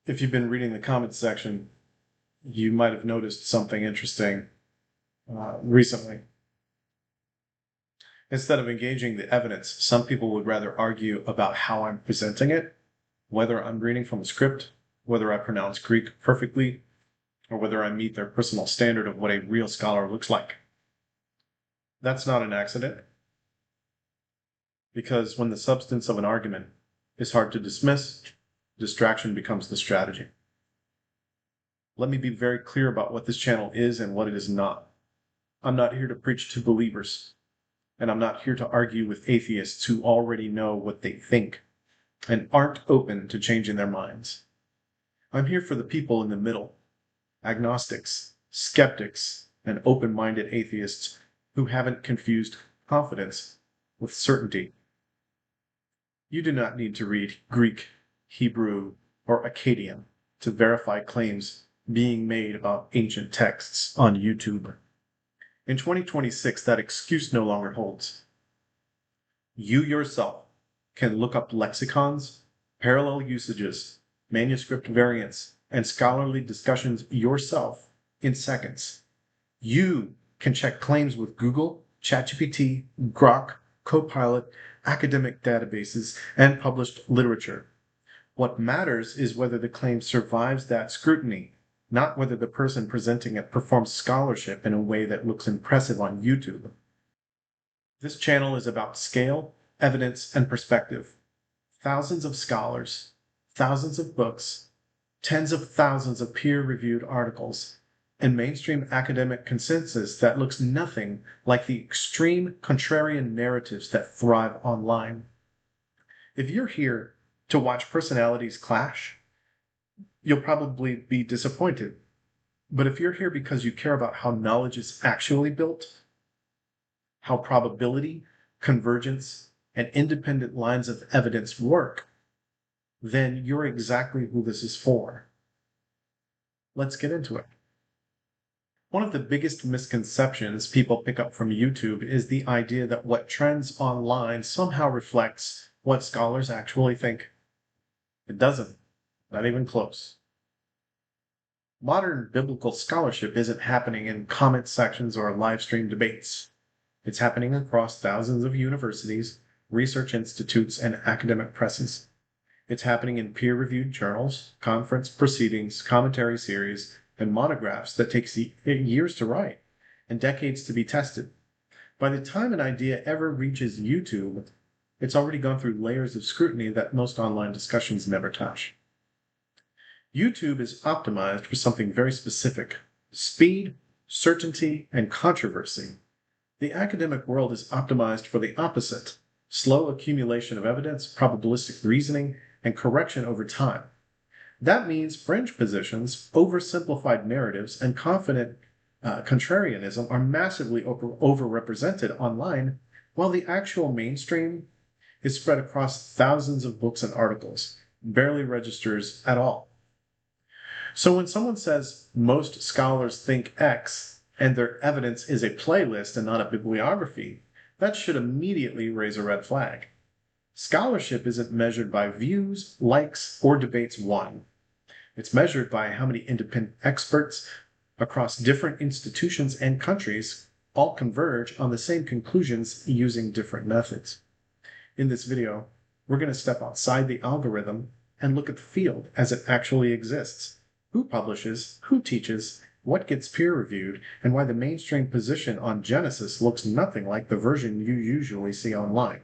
If you've been reading the comments section, you might have noticed something interesting recently. Instead of engaging the evidence, some people would rather argue about how I'm presenting it, whether I'm reading from a script, whether I pronounce Greek perfectly, or whether I meet their personal standard of what a real scholar looks like. That's not an accident, because when the substance of an argument is hard to dismiss, distraction becomes the strategy. Let me be very clear about what this channel is and what it is not. I'm not here to preach to believers, and I'm not here to argue with atheists who already know what they think and aren't open to changing their minds. I'm here for the people in the middle, agnostics, skeptics, and open-minded atheists who haven't confused confidence with certainty. You do not need to read Greek, Hebrew, or Akkadian to verify claims being made about ancient texts on YouTube. In 2026, that excuse no longer holds. You yourself can look up lexicons, parallel usages, manuscript variants, and scholarly discussions yourself in seconds. You can check claims with Google, ChatGPT, Grok, Copilot, academic databases, and published literature. What matters is whether the claim survives that scrutiny, not whether the person presenting it performs scholarship in a way that looks impressive on YouTube. This channel is about scale, evidence, and perspective. Thousands of scholars, thousands of books, tens of thousands of peer-reviewed articles, and mainstream academic consensus that looks nothing like the extreme contrarian narratives that thrive online. If you're here to watch personalities clash, you'll probably be disappointed. But if you're here because you care about how knowledge is actually built, how probability, convergence, and independent lines of evidence work, then you're exactly who this is for. Let's get into it. One of the biggest misconceptions people pick up from YouTube is the idea that what trends online somehow reflects what scholars actually think. It doesn't, not even close. Modern biblical scholarship isn't happening in comment sections or live stream debates. It's happening across thousands of universities, research institutes, and academic presses. It's happening in peer-reviewed journals, conference proceedings, commentary series, and monographs that takes years to write and decades to be tested. By the time an idea ever reaches YouTube, it's already gone through layers of scrutiny that most online discussions never touch. YouTube is optimized for something very specific: speed, certainty, and controversy. The academic world is optimized for the opposite: slow accumulation of evidence, probabilistic reasoning, and correction over time. That means fringe positions, oversimplified narratives, and confident contrarianism are massively overrepresented online, while the actual mainstream is spread across thousands of books and articles, barely registers at all. So when someone says most scholars think X and their evidence is a playlist and not a bibliography, that should immediately raise a red flag. Scholarship isn't measured by views, likes, or debates won. It's measured by how many independent experts across different institutions and countries all converge on the same conclusions using different methods. In this video, we're going to step outside the algorithm and look at the field as it actually exists. Who publishes, who teaches, what gets peer-reviewed, and why the mainstream position on Genesis looks nothing like the version you usually see online.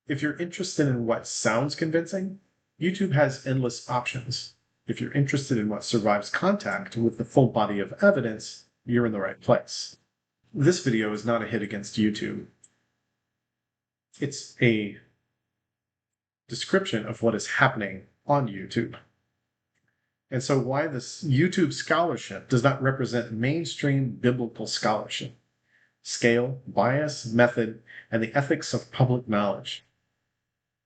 If you're interested in what sounds convincing, YouTube has endless options. If you're interested in what survives contact with the full body of evidence, you're in the right place. This video is not a hit against YouTube. It's a description of what is happening on YouTube. And so why this YouTube scholarship does not represent mainstream biblical scholarship: scale, bias, method, and the ethics of public knowledge.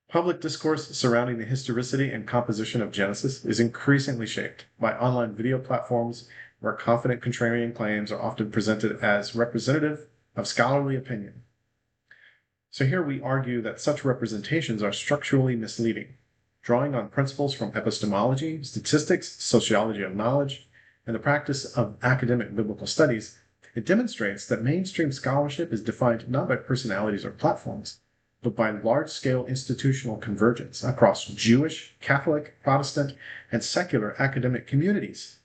Public discourse surrounding the historicity and composition of Genesis is increasingly shaped by online video platforms where confident contrarian claims are often presented as representative of scholarly opinion. So here we argue that such representations are structurally misleading. drawing on principles from epistemology, statistics, sociology of knowledge, and the practice of academic biblical studies, it demonstrates that mainstream scholarship is defined not by personalities or platforms, but by large-scale institutional convergence across Jewish, Catholic, Protestant, and secular academic communities.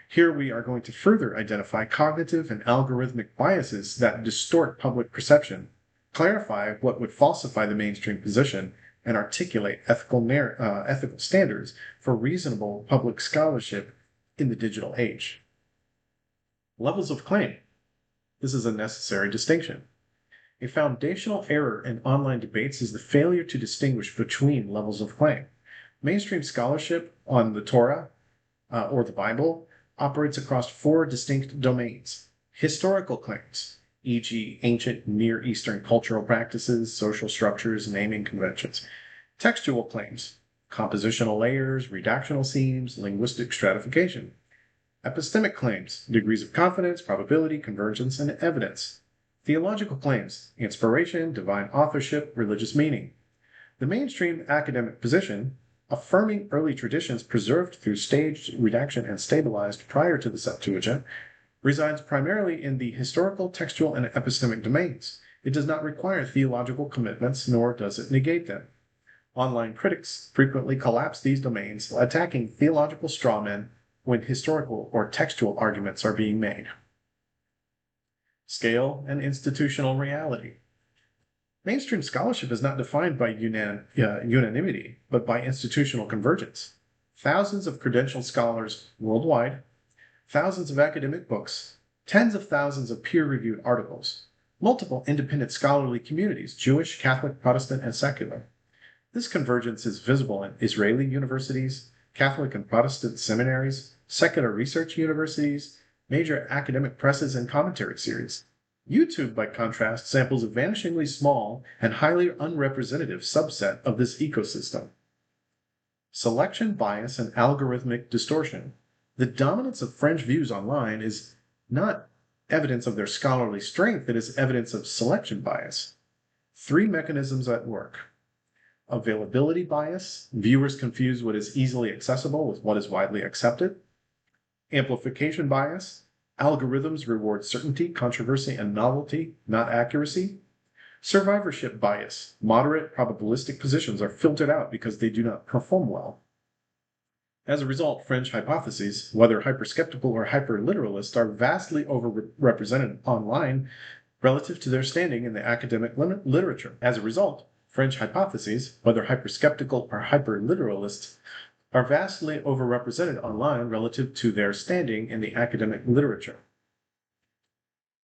Here we are going to further identify cognitive and algorithmic biases that distort public perception, clarify what would falsify the mainstream position, and articulate ethical standards for reasonable public scholarship in the digital age. Levels of claim. This is a necessary distinction. A foundational error in online debates is the failure to distinguish between levels of claim. Mainstream scholarship on the Torah or the Bible operates across 4 distinct domains. Historical claims, e.g. ancient Near Eastern cultural practices, social structures, naming conventions. Textual claims, compositional layers, redactional schemes, linguistic stratification. Epistemic claims, degrees of confidence, probability, convergence, and evidence. Theological claims, inspiration, divine authorship, religious meaning. The mainstream academic position, affirming early traditions preserved through staged redaction and stabilized prior to the Septuagint, resides primarily in the historical, textual, and epistemic domains. It does not require theological commitments, nor does it negate them. Online critics frequently collapse these domains, attacking theological strawmen when historical or textual arguments are being made. Scale and institutional reality. Mainstream scholarship is not defined by unanimity, but by institutional convergence. Thousands of credentialed scholars worldwide, thousands of academic books, tens of thousands of peer-reviewed articles, multiple independent scholarly communities, Jewish, Catholic, Protestant, and secular. This convergence is visible in Israeli universities, Catholic and Protestant seminaries, secular research universities, major academic presses, and commentary series. YouTube, by contrast, samples a vanishingly small and highly unrepresentative subset of this ecosystem. Selection bias and algorithmic distortion. The dominance of fringe views online is not evidence of their scholarly strength, it is evidence of selection bias. 3 mechanisms at work. Availability bias. Viewers confuse what is easily accessible with what is widely accepted. Amplification bias. Algorithms reward certainty, controversy, and novelty, not accuracy. Survivorship bias. Moderate probabilistic positions are filtered out because they do not perform well. As a result, fringe hypotheses, whether hyperskeptical or hyperliteralist, are vastly overrepresented online relative to their standing in the academic literature. As a result, fringe hypotheses, whether hyperskeptical or hyperliteralist, are vastly overrepresented online relative to their standing in the academic literature.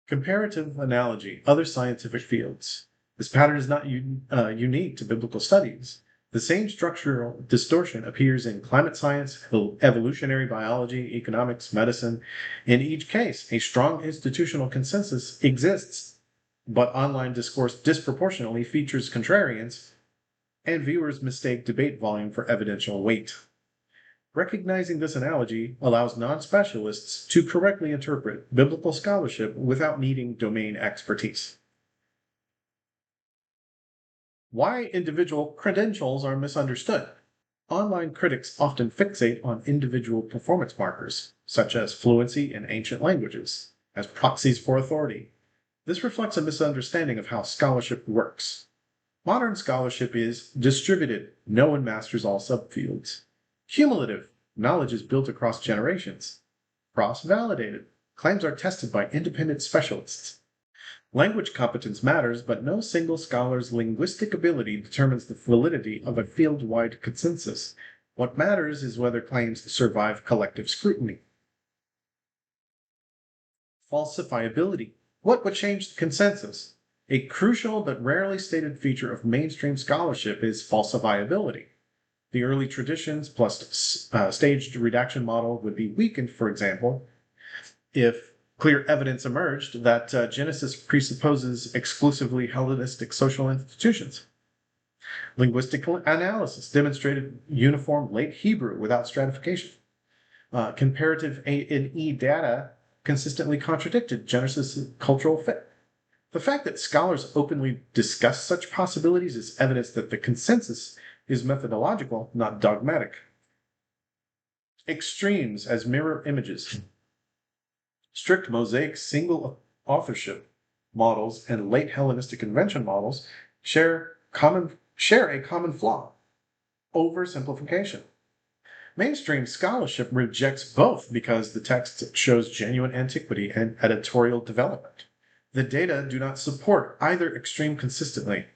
Comparative analogy, other scientific fields. This pattern is not unique to biblical studies. The same structural distortion appears in climate science, evolutionary biology, economics, medicine. In each case, a strong institutional consensus exists, but online discourse disproportionately features contrarians, and viewers mistake debate volume for evidential weight. Recognizing this analogy allows non-specialists to correctly interpret biblical scholarship without needing domain expertise. Why individual credentials are misunderstood. Online critics often fixate on individual performance markers, such as fluency in ancient languages, as proxies for authority. This reflects a misunderstanding of how scholarship works. Modern scholarship is distributed, no one masters all subfields. Cumulative, knowledge is built across generations. Cross-validated, claims are tested by independent specialists. Language competence matters, but no single scholar's linguistic ability determines the validity of a field-wide consensus. What matters is whether claims survive collective scrutiny. Falsifiability. What would change the consensus? A crucial but rarely stated feature of mainstream scholarship is falsifiability. The early traditions plus staged redaction model would be weakened, for example, if clear evidence emerged that Genesis presupposes exclusively Hellenistic social institutions. Linguistic analysis demonstrated uniform late Hebrew without stratification. Comparative A&E data consistently contradicted Genesis' cultural fit. The fact that scholars openly discuss such possibilities is evidence that the consensus is methodological, not dogmatic. Extremes as mirror images. Strict Mosaic single authorship models and late Hellenistic invention models share a common flaw: oversimplification. Mainstream scholarship rejects both because the text shows genuine antiquity and editorial development. The data do not support either extreme consistently.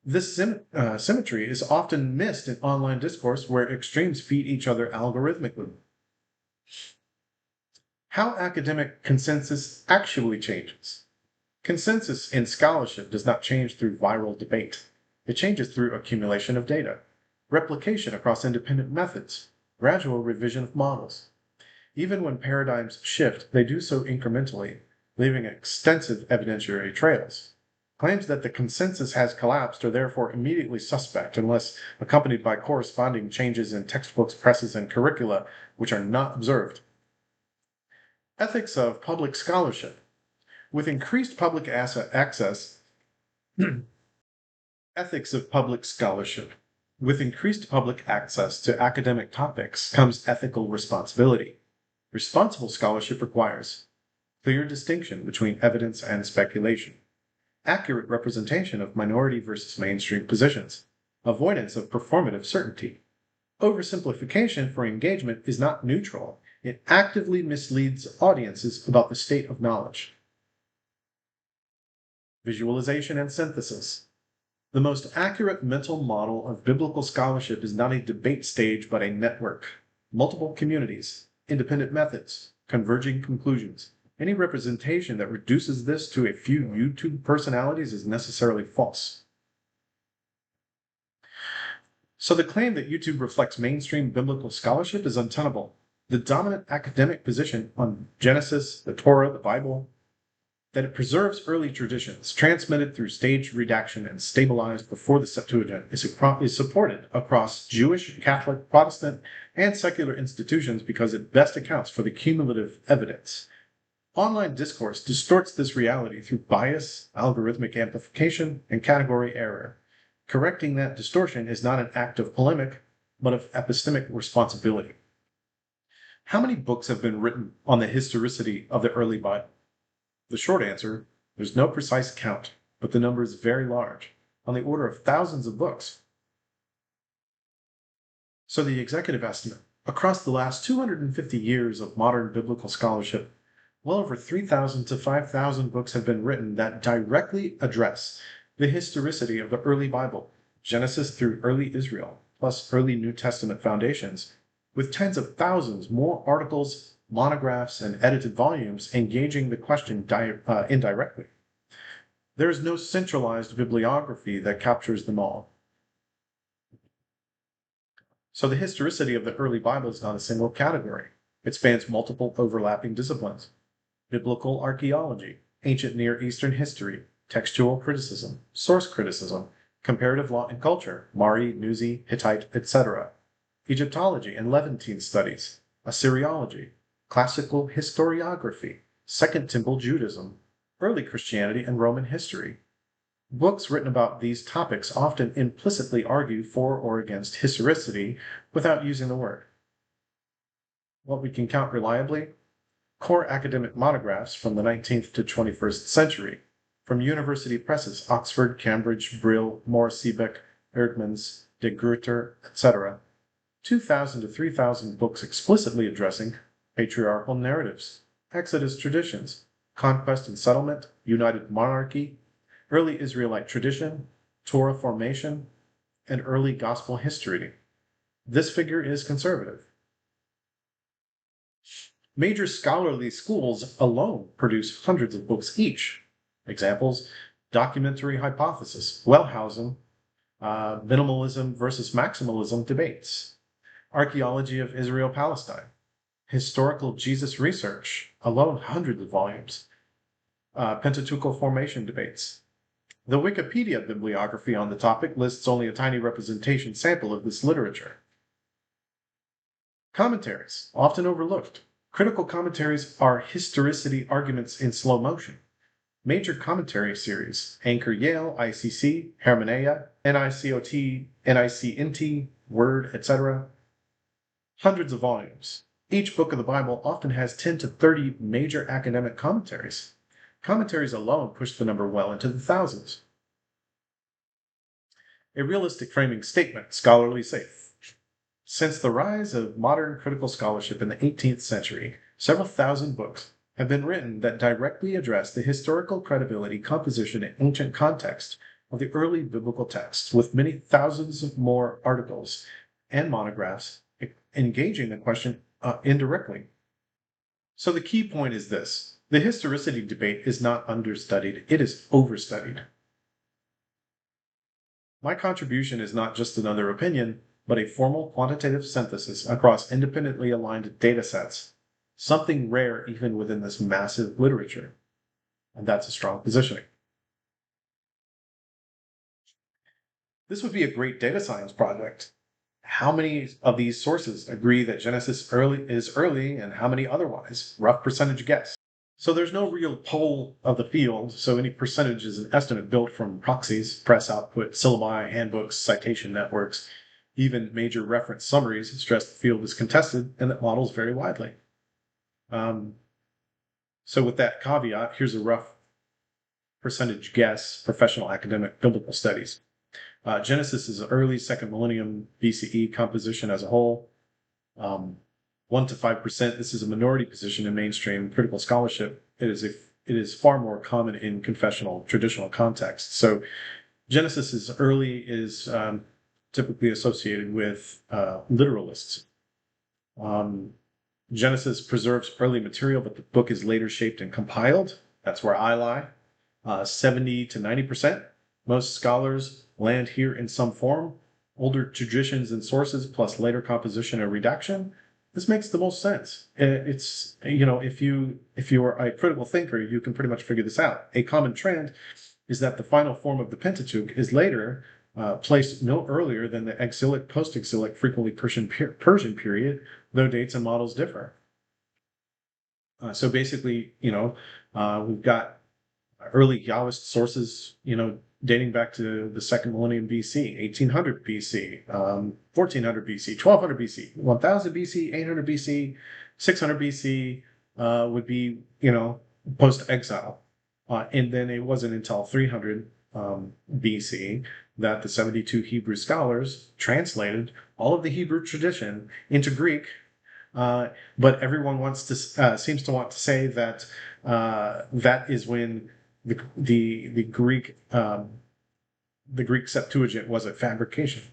This symmetry is often missed in online discourse where extremes feed each other algorithmically. How academic consensus actually changes. Consensus in scholarship does not change through viral debate. It changes through accumulation of data, replication across independent methods, gradual revision of models. Even when paradigms shift, they do so incrementally, leaving extensive evidentiary trails. Claims that the consensus has collapsed are therefore immediately suspect unless accompanied by corresponding changes in textbooks, presses, and curricula, which are not observed. Ethics of public scholarship. With increased public access, ethics of public scholarship. With increased public access to academic topics comes ethical responsibility. Responsible scholarship requires clear distinction between evidence and speculation, accurate representation of minority versus mainstream positions, avoidance of performative certainty. Oversimplification for engagement is not neutral. It actively misleads audiences about the state of knowledge. Visualization and synthesis. The most accurate mental model of biblical scholarship is not a debate stage but a network. Multiple communities, independent methods, converging conclusions. Any representation that reduces this to a few YouTube personalities is necessarily false. So the claim that YouTube reflects mainstream biblical scholarship is untenable. The dominant academic position on Genesis, the Torah, the Bible, that it preserves early traditions, transmitted through staged redaction and stabilized before the Septuagint, is supported across Jewish, Catholic, Protestant, and secular institutions because it best accounts for the cumulative evidence. Online discourse distorts this reality through bias, algorithmic amplification, and category error. Correcting that distortion is not an act of polemic, but of epistemic responsibility. How many books have been written on the historicity of the early Bible? The short answer, there's no precise count, but the number is very large, on the order of thousands of books. So the executive estimate, across the last 250 years of modern biblical scholarship, well over 3,000 to 5,000 books have been written that directly address the historicity of the early Bible, Genesis through early Israel, plus early New Testament foundations, with tens of thousands more articles, monographs, and edited volumes engaging the question indirectly. There is no centralized bibliography that captures them all. So the historicity of the early Bible is not a single category. It spans multiple overlapping disciplines: biblical archaeology, ancient Near Eastern history, textual criticism, source criticism, comparative law and culture, Mari, Nuzi, Hittite, etc., Egyptology and Levantine studies, Assyriology, classical historiography, Second Temple Judaism, early Christianity and Roman history. Books written about these topics often implicitly argue for or against historicity without using the word. What we can count reliably: core academic monographs from the 19th to 21st century, from university presses: Oxford, Cambridge, Brill, Morris-Seebeck, Eerdmans, de Gruyter, etc. 2,000 to 3,000 books explicitly addressing patriarchal narratives, Exodus traditions, conquest and settlement, united monarchy, early Israelite tradition, Torah formation, and early gospel history. This figure is conservative. Major scholarly schools alone produce hundreds of books each. Examples: documentary hypothesis, Wellhausen, minimalism versus maximalism debates, archaeology of Israel-Palestine, historical Jesus research, alone hundreds of volumes, Pentateuchal formation debates. The Wikipedia bibliography on the topic lists only a tiny representation sample of this literature. Commentaries, often overlooked. Critical commentaries are historicity arguments in slow motion. Major commentary series: Anchor Yale, ICC, Hermeneia, NICOT, NICNT, Word, etc. Hundreds of volumes. Each book of the Bible often has 10 to 30 major academic commentaries. Commentaries alone push the number well into the thousands. A realistic framing statement, scholarly safe. Since the rise of modern critical scholarship in the 18th century, several thousand books have been written that directly address the historical credibility, composition, and ancient context of the early biblical texts, with many thousands of more articles and monographs engaging the question indirectly. So the key point is this: the historicity debate is not understudied, it is overstudied. My contribution is not just another opinion, but a formal quantitative synthesis across independently aligned data sets, something rare even within this massive literature. And that's a strong positioning. This would be a great data science project. How many of these sources agree that Genesis is early and how many otherwise? Rough percentage guess. So there's no real poll of the field, so any percentage is an estimate built from proxies, press output, syllabi, handbooks, citation networks, even major reference summaries stress the field is contested and that models vary widely. So with that caveat, here's a rough percentage guess: professional, academic, biblical studies. Genesis is early second millennium BCE composition as a whole. 1 to 5%. This is a minority position in mainstream critical scholarship. It is far more common in confessional traditional contexts. So Genesis is typically associated with literalists. Genesis preserves early material, but the book is later shaped and compiled. That's where I lie. 70 to 90%. Most scholars land here in some form. Older traditions and sources plus later composition and redaction. This makes the most sense. It's, if you are a critical thinker, you can pretty much figure this out. A common trend is that the final form of the Pentateuch is later placed no earlier than the exilic, post-exilic, frequently Persian period, though dates and models differ. So basically, we've got early Yahwist sources, dating back to the second millennium BC, 1800 BC, 1400 BC, 1200 BC, 1000 BC, 800 BC, 600 BC would be, post-exile. And then it wasn't until 300 BC that the 72 Hebrew scholars translated all of the Hebrew tradition into Greek. But everyone seems to want to say that that is when the Greek Septuagint was a fabrication.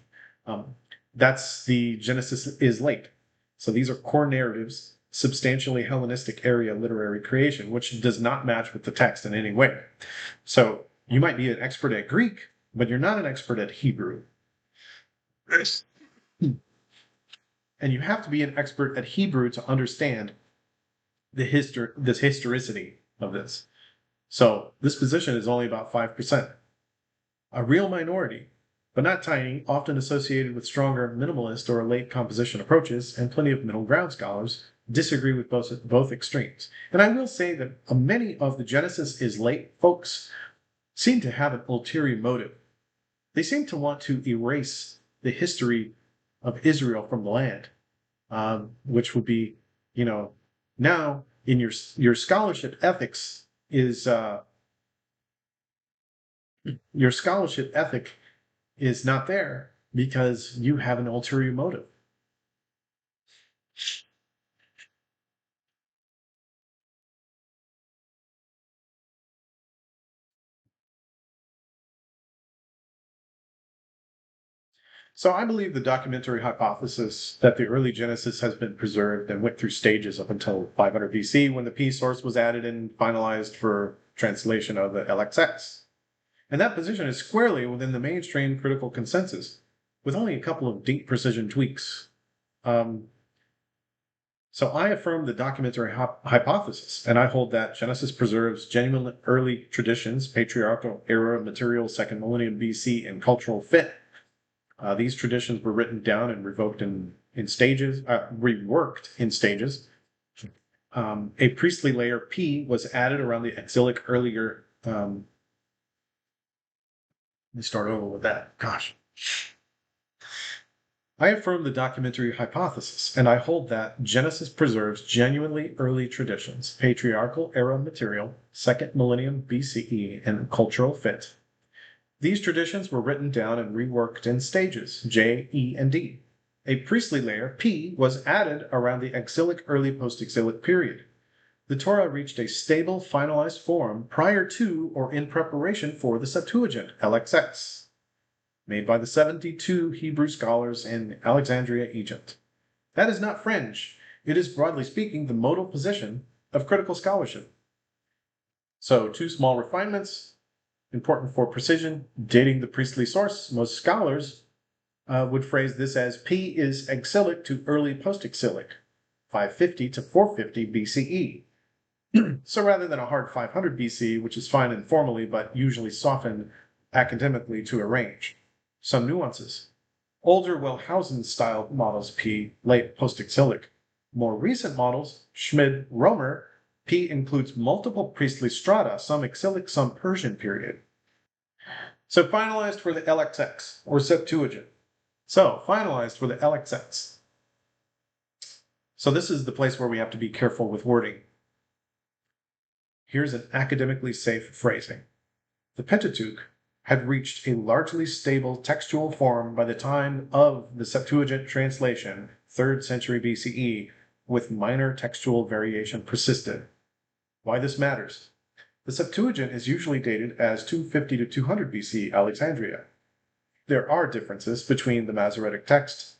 That's the Genesis is late. So these are core narratives, substantially Hellenistic area literary creation, which does not match with the text in any way. So you might be an expert at Greek, but you're not an expert at Hebrew. And you have to be an expert at Hebrew to understand this historicity of this. So this position is only about 5%. A real minority, but not tiny, often associated with stronger minimalist or late composition approaches, and plenty of middle ground scholars disagree with both extremes. And I will say that many of the Genesis is late folks seem to have an ulterior motive. They seem to want to erase the history of Israel from the land, which would be, now in your scholarship ethics is your scholarship ethic is not there because you have an ulterior motive. So I believe the documentary hypothesis that the early Genesis has been preserved and went through stages up until 500 BC when the P source was added and finalized for translation of the LXX. And that position is squarely within the mainstream critical consensus, with only a couple of deep precision tweaks. So I affirm the documentary hypothesis, and I hold that Genesis preserves genuine early traditions, patriarchal era material, second millennium BC, and cultural fit. These traditions were written down and reworked in stages. A priestly layer P was added around the exilic earlier me start over with that. Gosh. I affirm the documentary hypothesis, and I hold that Genesis preserves genuinely early traditions, patriarchal era material, 2nd millennium BCE, and cultural fit. These traditions were written down and reworked in stages, J, E, and D. A priestly layer, P, was added around the exilic early post-exilic period. The Torah reached a stable, finalized form prior to or in preparation for the Septuagint, LXX, made by the 72 Hebrew scholars in Alexandria, Egypt. That is not fringe. It is, broadly speaking, the modal position of critical scholarship. So, two small refinements, important for precision, dating the priestly source. Most scholars would phrase this as P is exilic to early post-exilic, 550 to 450 BCE. So rather than a hard 500 BC, which is fine informally, but usually softened academically to a range. Some nuances. Older Wellhausen-style models P, late post-exilic. More recent models, Schmid, Romer, P includes multiple priestly strata, some exilic, some Persian period. So finalized for the LXX, or Septuagint. So finalized for the LXX. So this is the place where we have to be careful with wording. Here's an academically safe phrasing. The Pentateuch had reached a largely stable textual form by the time of the Septuagint translation, 3rd century BCE, with minor textual variation persisted. Why this matters. The Septuagint is usually dated as 250 to 200 BC Alexandria. There are differences between the Masoretic text,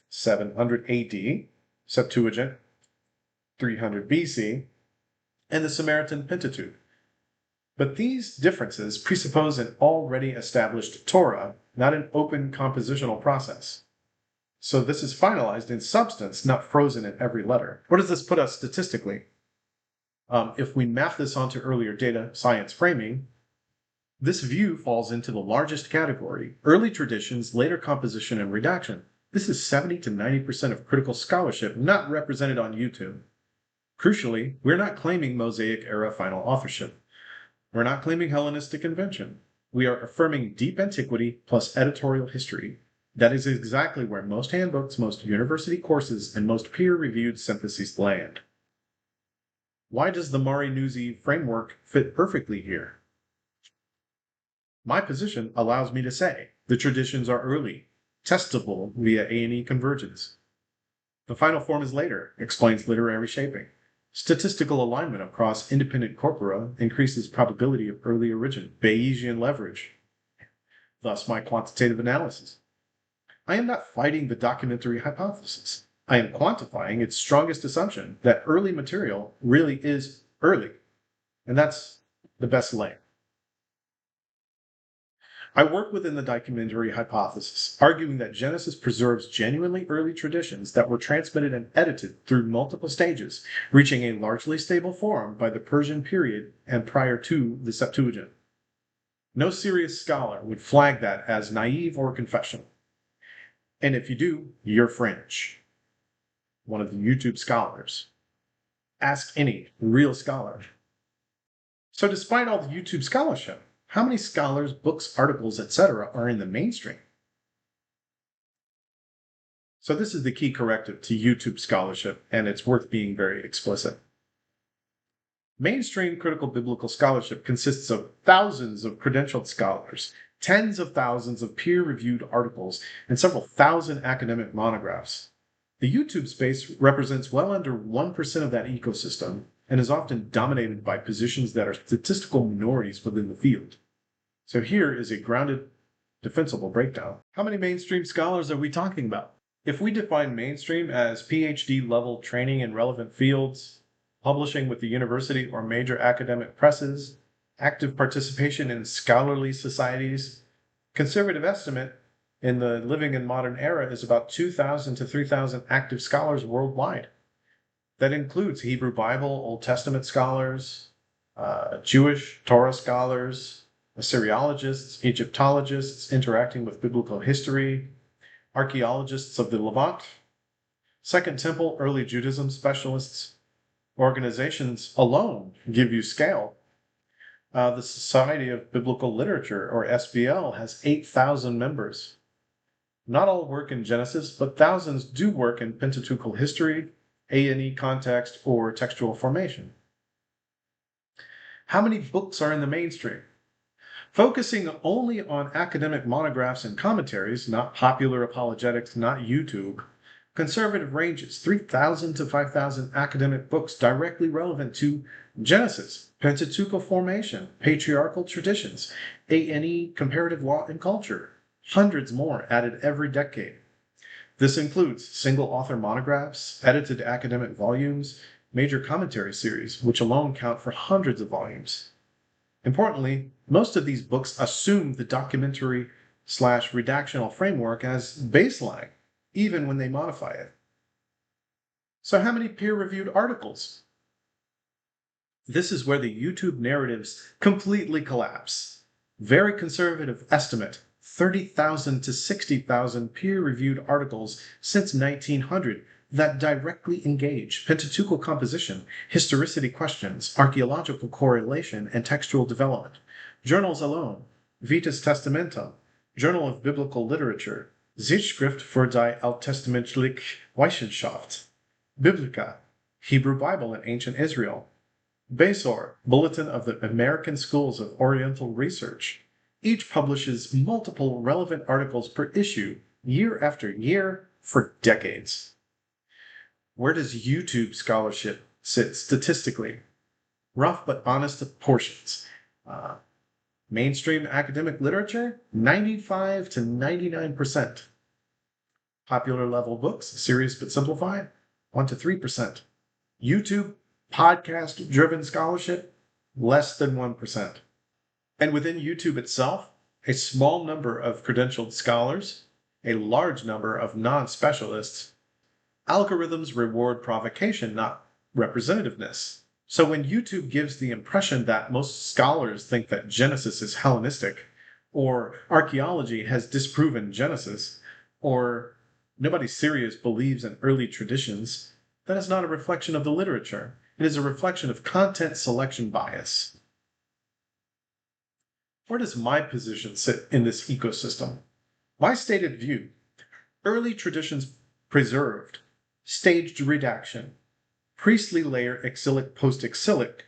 700 AD, Septuagint, 300 BC, and the Samaritan Pentateuch. But these differences presuppose an already established Torah, not an open compositional process. So this is finalized in substance, not frozen in every letter. Where does this put us statistically? If we map this onto earlier data science framing, this view falls into the largest category, early traditions, later composition, and redaction. This is 70 to 90% of critical scholarship not represented on YouTube. Crucially, we're not claiming Mosaic-era final authorship. We're not claiming Hellenistic invention. We are affirming deep antiquity plus editorial history. That is exactly where most handbooks, most university courses, and most peer-reviewed syntheses land. Why does the Mari-Nuzzi framework fit perfectly here? My position allows me to say the traditions are early, testable via A&E convergence. The final form is later, explains literary shaping. Statistical alignment across independent corpora increases probability of early origin, Bayesian leverage. Thus my quantitative analysis. I am not fighting the documentary hypothesis. I am quantifying its strongest assumption that early material really is early. And that's the best lay. I work within the documentary hypothesis, arguing that Genesis preserves genuinely early traditions that were transmitted and edited through multiple stages, reaching a largely stable form by the Persian period and prior to the Septuagint. No serious scholar would flag that as naive or confessional. And if you do, you're fringe. One of the YouTube scholars. Ask any real scholar. So despite all the YouTube scholarship, how many scholars, books, articles, etc. are in the mainstream? So this is the key corrective to YouTube scholarship, and it's worth being very explicit. Mainstream critical biblical scholarship consists of thousands of credentialed scholars, tens of thousands of peer-reviewed articles, and several thousand academic monographs. The YouTube space represents well under 1% of that ecosystem and is often dominated by positions that are statistical minorities within the field. So here is a grounded, defensible breakdown. How many mainstream scholars are we talking about? If we define mainstream as PhD level training in relevant fields, publishing with the university or major academic presses, active participation in scholarly societies, conservative estimate in the living and modern era is about 2,000 to 3,000 active scholars worldwide. That includes Hebrew Bible, Old Testament scholars, Jewish Torah scholars, Assyriologists, Egyptologists interacting with biblical history, archaeologists of the Levant, Second Temple early Judaism specialists. Organizations alone give you scale. The Society of Biblical Literature, or SBL, has 8,000 members. Not all work in Genesis, but thousands do work in Pentateuchal history, A&E context, or textual formation. How many books are in the mainstream? Focusing only on academic monographs and commentaries, not popular apologetics, not YouTube, conservative ranges 3,000 to 5,000 academic books directly relevant to Genesis, Pentateuchal formation, patriarchal traditions, A&E comparative law and culture, hundreds more added every decade. This includes single author monographs, edited academic volumes, major commentary series, which alone count for hundreds of volumes. Importantly, most of these books assume the documentary/redactional framework as baseline, even when they modify it. So how many peer-reviewed articles? This is where the YouTube narratives completely collapse. Very conservative estimate, 30,000 to 60,000 peer-reviewed articles since 1900 that directly engage Pentateuchal composition, historicity questions, archaeological correlation, and textual development. Journals alone: Vitas Testamentum, Journal of Biblical Literature, Zeitschrift für die Alttestamentliche Wissenschaft, Biblica, Hebrew Bible in Ancient Israel, Besor, Bulletin of the American Schools of Oriental Research. Each publishes multiple relevant articles per issue, year after year, for decades. Where does YouTube scholarship sit statistically? Rough but honest portions. Mainstream academic literature, 95 to 99%. Popular level books, serious but simplified, 1 to 3%. YouTube podcast-driven scholarship, less than 1%. And within YouTube itself, a small number of credentialed scholars, a large number of non-specialists. Algorithms reward provocation, not representativeness. So when YouTube gives the impression that most scholars think that Genesis is Hellenistic, or archaeology has disproven Genesis, or nobody serious believes in early traditions, that is not a reflection of the literature. It is a reflection of content selection bias. Where does my position sit in this ecosystem? My stated view: early traditions preserved, staged redaction, priestly layer exilic post-exilic,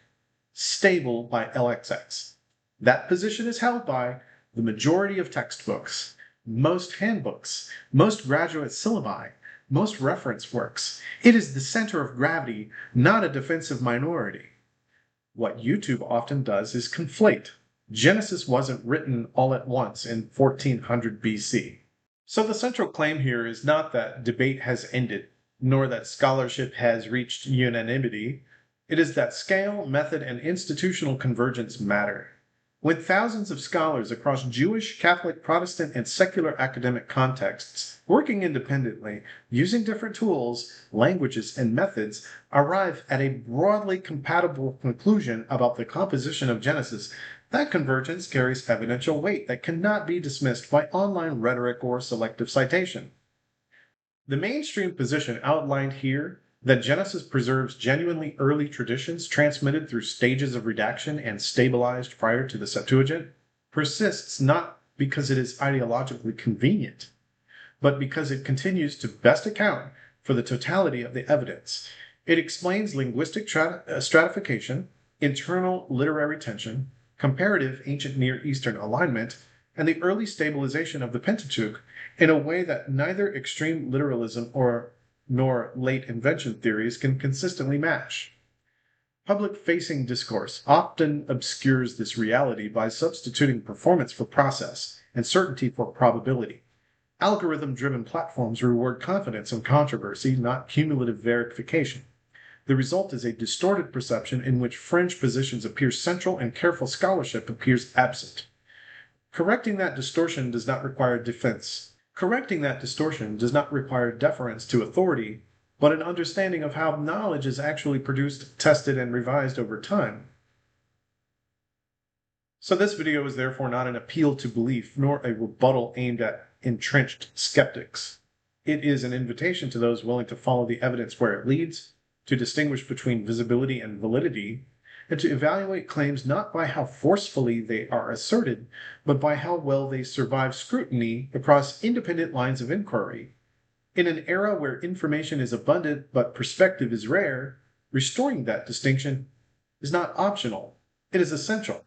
stable by LXX. That position is held by the majority of textbooks, most handbooks, most graduate syllabi, most reference works. It is the center of gravity, not a defensive minority. What YouTube often does is conflate. Genesis wasn't written all at once in 1400 BC. So the central claim here is not that debate has ended, nor that scholarship has reached unanimity. It is that scale, method, and institutional convergence matter. When thousands of scholars across Jewish, Catholic, Protestant, and secular academic contexts, working independently, using different tools, languages, and methods, arrive at a broadly compatible conclusion about the composition of Genesis, that convergence carries evidential weight that cannot be dismissed by online rhetoric or selective citation. The mainstream position outlined here, that Genesis preserves genuinely early traditions transmitted through stages of redaction and stabilized prior to the Septuagint, persists not because it is ideologically convenient, but because it continues to best account for the totality of the evidence. It explains linguistic stratification, internal literary tension, comparative ancient Near Eastern alignment, and the early stabilization of the Pentateuch in a way that neither extreme literalism nor late invention theories can consistently match. Public-facing discourse often obscures this reality by substituting performance for process and certainty for probability. Algorithm-driven platforms reward confidence and controversy, not cumulative verification. The result is a distorted perception in which fringe positions appear central and careful scholarship appears absent. Correcting that distortion does not require defense. Correcting that distortion does not require deference to authority, but an understanding of how knowledge is actually produced, tested, and revised over time. So this video is therefore not an appeal to belief, nor a rebuttal aimed at entrenched skeptics. It is an invitation to those willing to follow the evidence where it leads, to distinguish between visibility and validity, and to evaluate claims not by how forcefully they are asserted, but by how well they survive scrutiny across independent lines of inquiry. In an era where information is abundant but perspective is rare, restoring that distinction is not optional, it is essential.